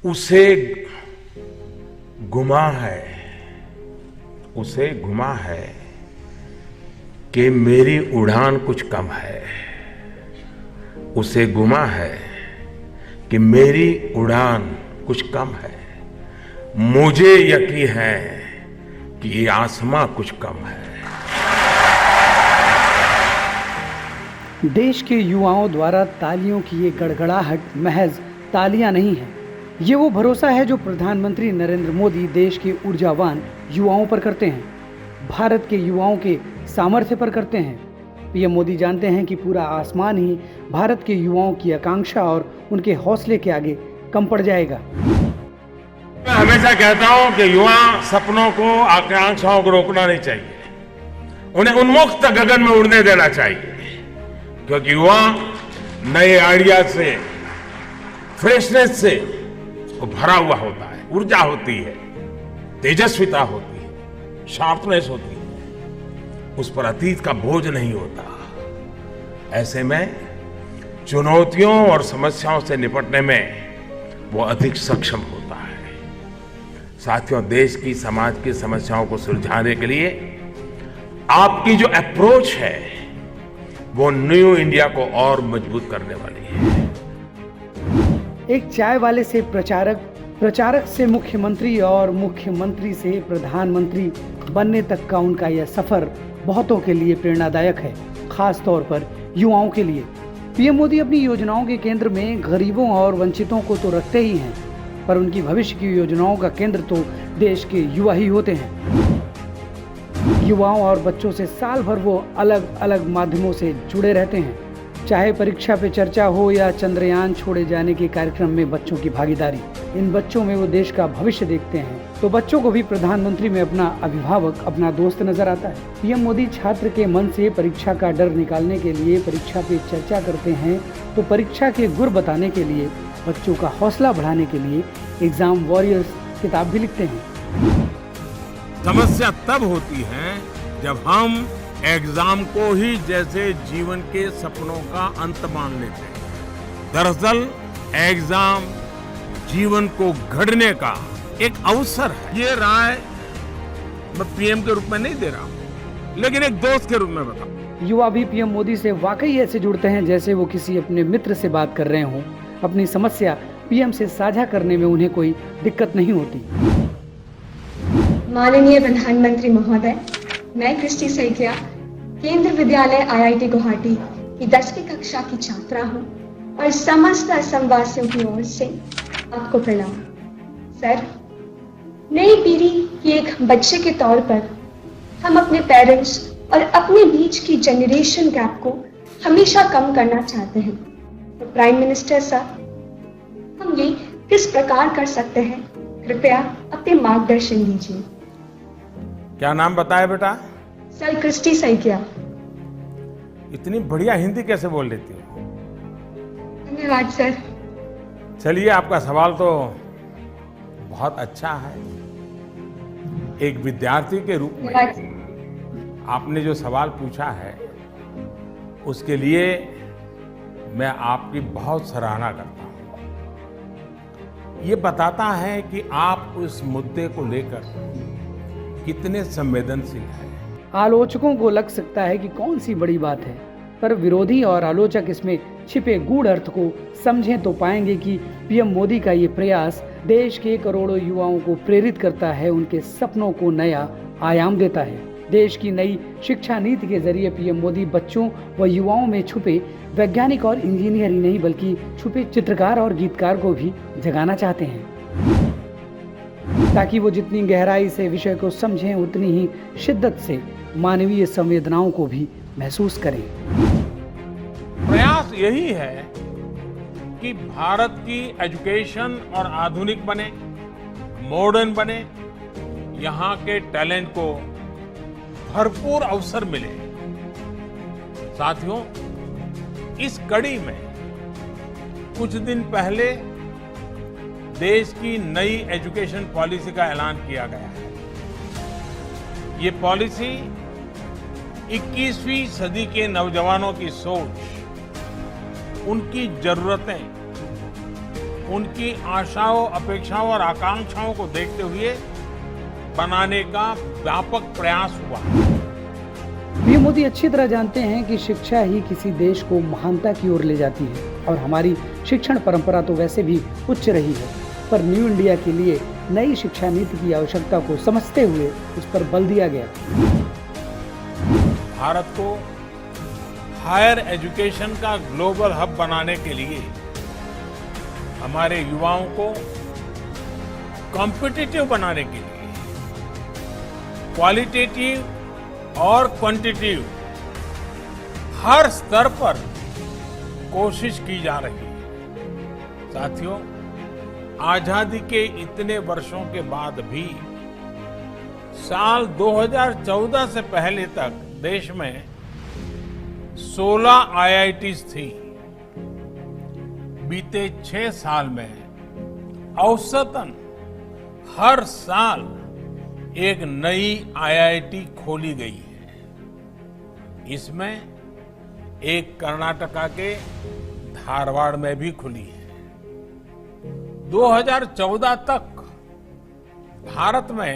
उसे गुमा है कि मेरी उड़ान कुछ कम है। उसे गुमा है कि मेरी उड़ान कुछ कम है। मुझे यकीन है कि ये आसमां कुछ कम है। देश के युवाओं द्वारा तालियों की ये गड़गड़ाहट महज तालियां नहीं है, ये वो भरोसा है जो प्रधानमंत्री नरेंद्र मोदी देश के ऊर्जावान युवाओं पर करते हैं, भारत के युवाओं के सामर्थ्य पर करते हैं। पीएम मोदी जानते हैं कि पूरा आसमान ही भारत के युवाओं की आकांक्षा और उनके हौसले के आगे कम पड़ जाएगा। मैं हमेशा कहता हूं कि युवा सपनों को, आकांक्षाओं को रोकना नहीं चाहिए, उन्हें उन्मुक्त गगन में उड़ने देना चाहिए, क्योंकि युवा नए आइडिया से, फ्रेशनेस से वो भरा हुआ होता है। ऊर्जा होती है, तेजस्विता होती है, शार्पनेस होती है, उस पर अतीत का बोझ नहीं होता। ऐसे में चुनौतियों और समस्याओं से निपटने में वो अधिक सक्षम होता है। साथियों, देश की, समाज की समस्याओं को सुलझाने के लिए आपकी जो अप्रोच है वो न्यू इंडिया को और मजबूत करने वाली है। एक चाय वाले से प्रचारक, प्रचारक से मुख्यमंत्री और मुख्यमंत्री से प्रधानमंत्री बनने तक का उनका यह सफर बहुतों के लिए प्रेरणादायक है, खास तौर पर युवाओं के लिए। पीएम मोदी अपनी योजनाओं के केंद्र में गरीबों और वंचितों को तो रखते ही हैं, पर उनकी भविष्य की योजनाओं का केंद्र तो देश के युवा ही होते हैं। युवाओं और बच्चों से साल भर वो अलग अलग माध्यमों से जुड़े रहते हैं, चाहे परीक्षा पे चर्चा हो या चंद्रयान छोड़े जाने के कार्यक्रम में बच्चों की भागीदारी। इन बच्चों में वो देश का भविष्य देखते हैं, तो बच्चों को भी प्रधानमंत्री में अपना अभिभावक, अपना दोस्त नजर आता है। पीएम मोदी छात्र के मन से परीक्षा का डर निकालने के लिए परीक्षा पे चर्चा करते हैं, तो परीक्षा के गुर बताने के लिए, बच्चों का हौसला बढ़ाने के लिए एग्जाम वॉरियर्स किताब भी लिखते हैं। समस्या तब होती है जब हम एग्जाम को ही जैसे जीवन के सपनों का अंत मान लेते हैं। दरअसल एग्जाम जीवन को गढ़ने का एक अवसर है। ये राय मैं पीएम के रूप में नहीं दे रहा हूं, लेकिन एक दोस्त के रूप में बताऊं। युवा भी पीएम मोदी से वाकई ऐसे जुड़ते हैं जैसे वो किसी अपने मित्र से बात कर रहे हों। अपनी समस्या पीएम से साझा करने में उन्हें कोई दिक्कत नहीं होती। माननीय प्रधानमंत्री महोदय, मैं क्रिस्टी सैकिया केंद्रीय विद्यालय आईआईटी गुवाहाटी की 10वीं कक्षा की छात्रा हूँ और समस्त असम वासियों की ओर से आपको प्रणाम। सर, नई पीढ़ी की एक बच्चे के तौर पर हम अपने पेरेंट्स और अपने बीच की जनरेशन गैप को हमेशा कम करना चाहते हैं। तो प्राइम मिनिस्टर सर, हम ये किस प्रकार कर सकते हैं? कृपया अपने मार्गदर्शन दीजिए। क्या नाम बताया बेटा? सर, क्रिस्टी सैकिया। इतनी बढ़िया हिंदी कैसे बोल लेती हो? धन्यवाद सर। चलिए, आपका सवाल तो बहुत अच्छा है। एक विद्यार्थी के रूप में आपने जो सवाल पूछा है उसके लिए मैं आपकी बहुत सराहना करता हूं। ये बताता है कि आप उस मुद्दे को लेकर कितने संवेदनशील हैं। आलोचकों को लग सकता है कि कौन सी बड़ी बात है, पर विरोधी और आलोचक इसमें छिपे गूढ़ अर्थ को समझें तो पाएंगे कि पीएम मोदी का ये प्रयास देश के करोड़ों युवाओं को प्रेरित करता है, उनके सपनों को नया आयाम देता है। देश की नई शिक्षा नीति के जरिए पीएम मोदी बच्चों व युवाओं में छुपे वैज्ञानिक और इंजीनियर ही नहीं बल्कि छुपे चित्रकार और गीतकार को भी जगाना चाहते हैं, ताकि वो जितनी गहराई से विषय को समझें उतनी ही शिद्दत से मानवीय संवेदनाओं को भी महसूस करें। प्रयास यही है कि भारत की एजुकेशन और आधुनिक बने, मॉडर्न बने, यहाँ के टैलेंट को भरपूर अवसर मिले। साथियों, इस कड़ी में कुछ दिन पहले देश की नई एजुकेशन पॉलिसी का ऐलान किया गया है। ये पॉलिसी 21वीं सदी के नौजवानों की सोच, उनकी जरूरतें, उनकी आशाओं, अपेक्षाओं और आकांक्षाओं को देखते हुए बनाने का व्यापक प्रयास हुआ। पीएम मोदी अच्छी तरह जानते हैं कि शिक्षा ही किसी देश को महानता की ओर ले जाती है और हमारी शिक्षण परंपरा तो वैसे भी उच्च रही है, पर न्यू इंडिया के लिए नई शिक्षा नीति की आवश्यकता को समझते हुए इस पर बल दिया गया। भारत को हायर एजुकेशन का ग्लोबल हब बनाने के लिए हमारे युवाओं को कॉम्पिटिटिव बनाने के लिए क्वालिटेटिव और क्वांटिटेटिव हर स्तर पर कोशिश की जा रही है। साथियों, आजादी के इतने वर्षों के बाद भी साल 2014 से पहले तक देश में 16 IITs थी। बीते 6 साल में औसतन हर साल एक नई IIT खोली गई है। इसमें एक कर्नाटका के धारवाड़ में भी खुली है। 2014 तक भारत में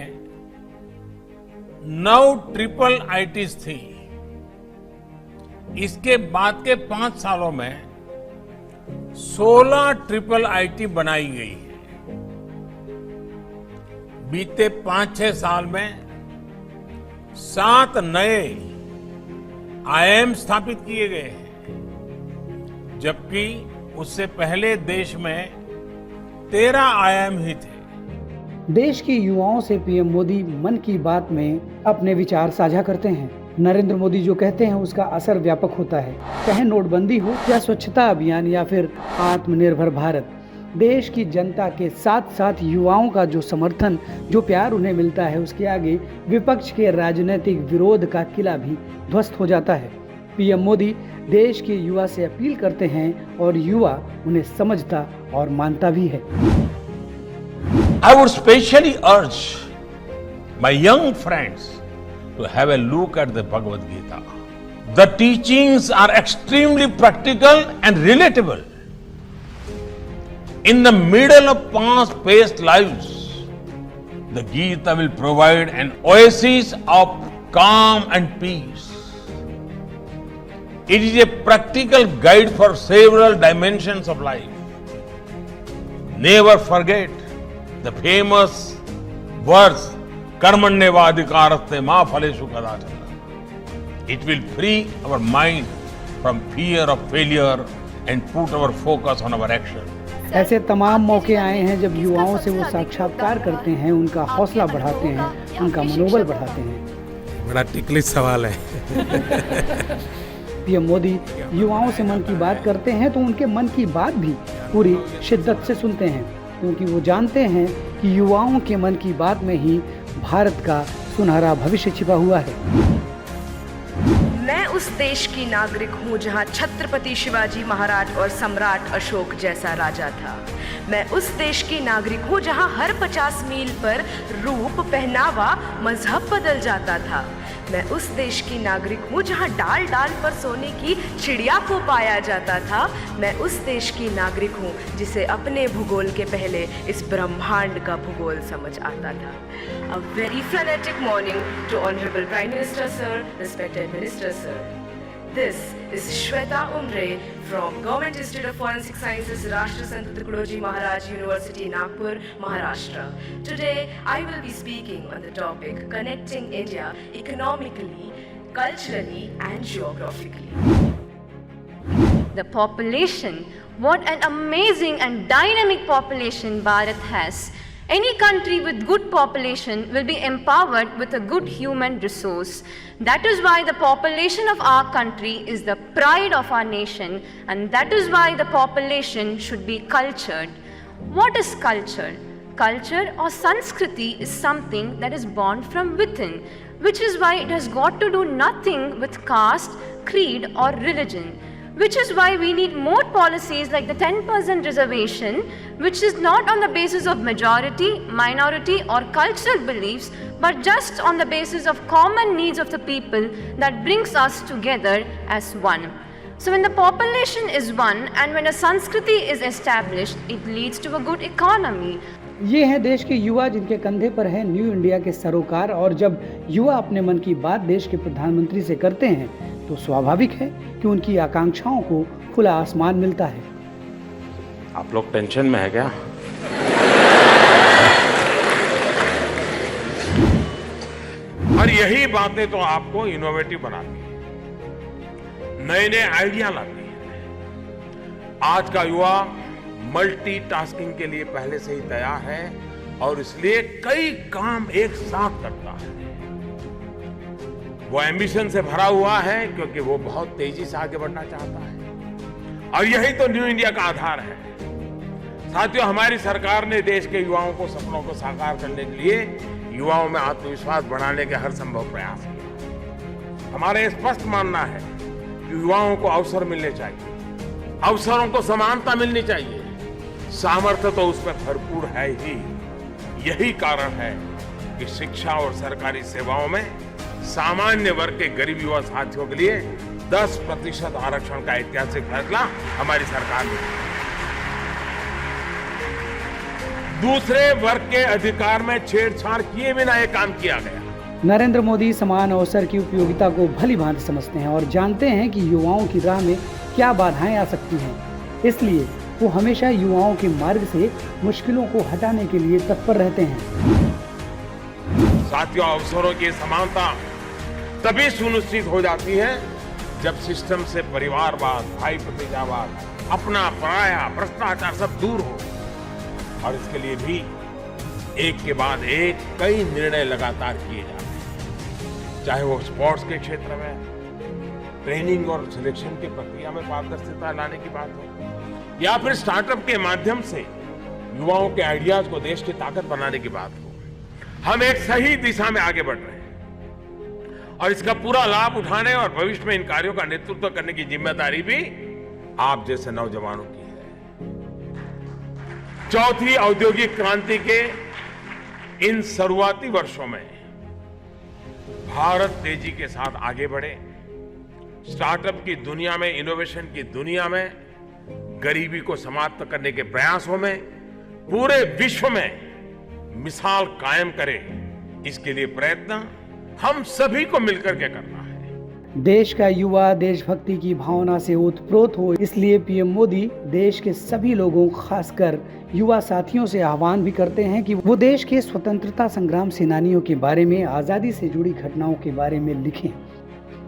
9 ट्रिपल IITs थी। इसके बाद के 5 सालों में 16 ट्रिपल IIT बनाई गई है। बीते 5-6 साल में 7 नए IIM स्थापित किए गए हैं, जबकि उससे पहले देश में 13 IIM ही थे। देश के युवाओं से पीएम मोदी मन की बात में अपने विचार साझा करते हैं। नरेंद्र मोदी जो कहते हैं उसका असर व्यापक होता है, चाहे नोटबंदी हो या स्वच्छता अभियान या फिर आत्मनिर्भर भारत। देश की जनता के साथ साथ युवाओं का जो समर्थन, जो प्यार उन्हें मिलता है, उसके आगे विपक्ष के राजनीतिक विरोध का किला भी ध्वस्त हो जाता है। पीएम मोदी देश के युवा से अपील करते हैं और युवा उन्हें समझता और मानता भी है। I would specially urge my young friends to have a look at the Bhagavad Gita. The teachings are extremely practical and relatable. In the middle of fast-paced lives, the Gita will provide an oasis of calm and peace. It is a practical guide for several dimensions of life. Never forget the famous verse, Karmanyevadhikaraste ma phaleshu kadachana. It will free our mind from fear of failure and put our focus on our action. ऐसे तमाम मौके आए हैं जब युवाओं से वो साक्षात्कार करते हैं, उनका हौसला बढ़ाते हैं, उनका मनोबल बढ़ाते हैं। बड़ा टिकलिश सवाल है। पीएम मोदी युवाओं से मन की बात करते हैं तो उनके मन की बात भी पूरी शिद्दत से सुनते हैं, क्योंकि वो जानते हैं कि युवाओं के मन की बात में ही भारत का सुनहरा भविष्य छिपा हुआ है। मैं उस देश की नागरिक हूँ जहाँ छत्रपति शिवाजी महाराज और सम्राट अशोक जैसा राजा था। मैं उस देश की नागरिक हूँ जहाँ हर 50 मील पर रूप, पहनावा, मजहब बदल जाता था। मैं उस देश की नागरिक हूँ जहाँ डाल डाल पर सोने की चिड़िया को पाया जाता था। मैं उस देश की नागरिक हूँ जिसे अपने भूगोल के पहले इस ब्रह्मांड का भूगोल समझ आता था। A very frenetic morning to Honorable Prime Minister Sir, respected Minister Sir. This is Shweta Umre from Government Institute of Forensic Sciences, Rashtra Sant Tukadoji Maharaj University, Nagpur, Maharashtra. Today, I will be speaking on the topic connecting India economically, culturally and geographically. The population, what an amazing and dynamic population Bharat has. Any country with good population will be empowered with a good human resource. That is why the population of our country is the pride of our nation, and that is why the population should be cultured. What is culture? Culture or Sanskriti is something that is born from within, which is why it has got to do nothing with caste, creed or religion. Which is why we need more policies like the 10% reservation, which is not on the basis of majority, minority or cultural beliefs, but just on the basis of common needs of the people that brings us together as one. So when the population is one and when a Sanskriti is established, it leads to a good economy. ये हैं देश के युवा जिनके कंधे पर है new India के सरोकार, और जब युवा अपने मन की बात देश के प्रधानमंत्री से करते हैं तो स्वाभाविक है कि उनकी आकांक्षाओं को खुला आसमान मिलता है। आप लोग टेंशन में है क्या? और यही बातें तो आपको इनोवेटिव बनाती है, नए नए आइडिया लाती है। आज का युवा मल्टीटास्किंग के लिए पहले से ही तैयार है और इसलिए कई काम एक साथ करता है। वो एम्बिशन से भरा हुआ है क्योंकि वो बहुत तेजी से आगे बढ़ना चाहता है और यही तो न्यू इंडिया का आधार है। साथियों, हमारी सरकार ने देश के युवाओं को सपनों को साकार करने के लिए युवाओं में आत्मविश्वास बढ़ाने के हर संभव प्रयास किए। हमारा यह स्पष्ट मानना है कि युवाओं को अवसर मिलने चाहिए, अवसरों को समानता मिलनी चाहिए। सामर्थ्य तो उसमें भरपूर है ही। यही कारण है कि शिक्षा और सरकारी सेवाओं में सामान्य वर्ग के गरीब युवा साथियों के लिए 10% आरक्षण का ऐतिहासिक फैसला हमारी सरकार ने किया। दूसरे वर्ग के अधिकार में छेड़छाड़ किए बिना यह काम किया गया। नरेंद्र मोदी समान अवसर की उपयोगिता को भली भांति समझते हैं और जानते हैं कि युवाओं की राह में क्या बाधाएं आ सकती हैं। इसलिए वो हमेशा युवाओं के मार्ग से मुश्किलों को हटाने के लिए तत्पर रहते हैं। साथियों, अवसरों की समानता तभी सुनिश्चित हो जाती है जब सिस्टम से परिवारवाद, भाई भतीजावाद, अपना पराया, भ्रष्टाचार सब दूर हो। और इसके लिए भी एक के बाद एक कई निर्णय लगातार किए जाते हैं, चाहे वो स्पोर्ट्स के क्षेत्र में ट्रेनिंग और सिलेक्शन की प्रक्रिया में पारदर्शिता लाने की बात हो या फिर स्टार्टअप के माध्यम से युवाओं के आइडियाज को देश की ताकत बनाने की बात हो। हम एक सही दिशा में आगे बढ़ रहे हैं और इसका पूरा लाभ उठाने और भविष्य में इन कार्यों का नेतृत्व करने की जिम्मेदारी भी आप जैसे नौजवानों की है। चौथी औद्योगिक क्रांति के इन शुरुआती वर्षों में भारत तेजी के साथ आगे बढ़े, स्टार्टअप की दुनिया में, इनोवेशन की दुनिया में, गरीबी को समाप्त करने के प्रयासों में पूरे विश्व में मिसाल कायम करे। इसके लिए प्रयत्न हम सभी को मिलकर के करना है। देश का युवा देशभक्ति की भावना से ओतप्रोत हो, इसलिए पीएम मोदी देश के सभी लोगों, खासकर युवा साथियों से आह्वान भी करते हैं कि वो देश के स्वतंत्रता संग्राम सेनानियों के बारे में, आज़ादी से जुड़ी घटनाओं के बारे में लिखें।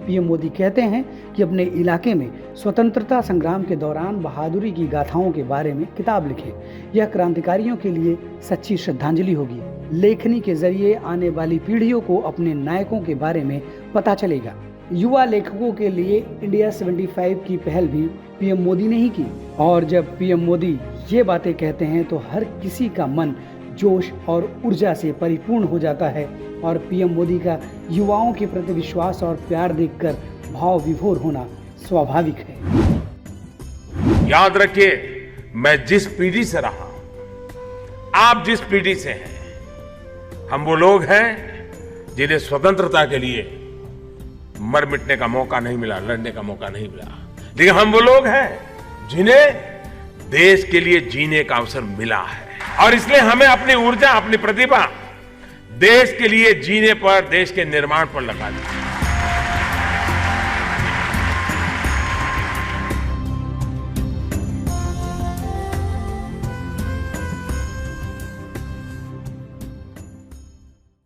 पीएम मोदी कहते हैं कि अपने इलाके में स्वतंत्रता संग्राम के दौरान बहादुरी की गाथाओं के बारे में किताब लिखें। यह क्रांतिकारियों के लिए सच्ची श्रद्धांजलि होगी। लेखनी के जरिए आने वाली पीढ़ियों को अपने नायकों के बारे में पता चलेगा। युवा लेखकों के लिए इंडिया 75 की पहल भी पीएम मोदी ने ही की, और जब पीएम मोदी ये बातें कहते हैं तो हर किसी का मन जोश और ऊर्जा से परिपूर्ण हो जाता है और पीएम मोदी का युवाओं के प्रति विश्वास और प्यार देखकर भाव विभोर होना स्वाभाविक है। याद रखिए, मैं जिस पीढ़ी से रहा, आप जिस पीढ़ी से हैं, हम वो लोग हैं जिन्हें स्वतंत्रता के लिए मर मिटने का मौका नहीं मिला, लड़ने का मौका नहीं मिला, लेकिन हम वो लोग हैं जिन्हें देश के लिए जीने का अवसर मिला है। और इसलिए हमें अपनी ऊर्जा, अपनी प्रतिभा देश के लिए जीने पर, देश के निर्माण पर लगा दी।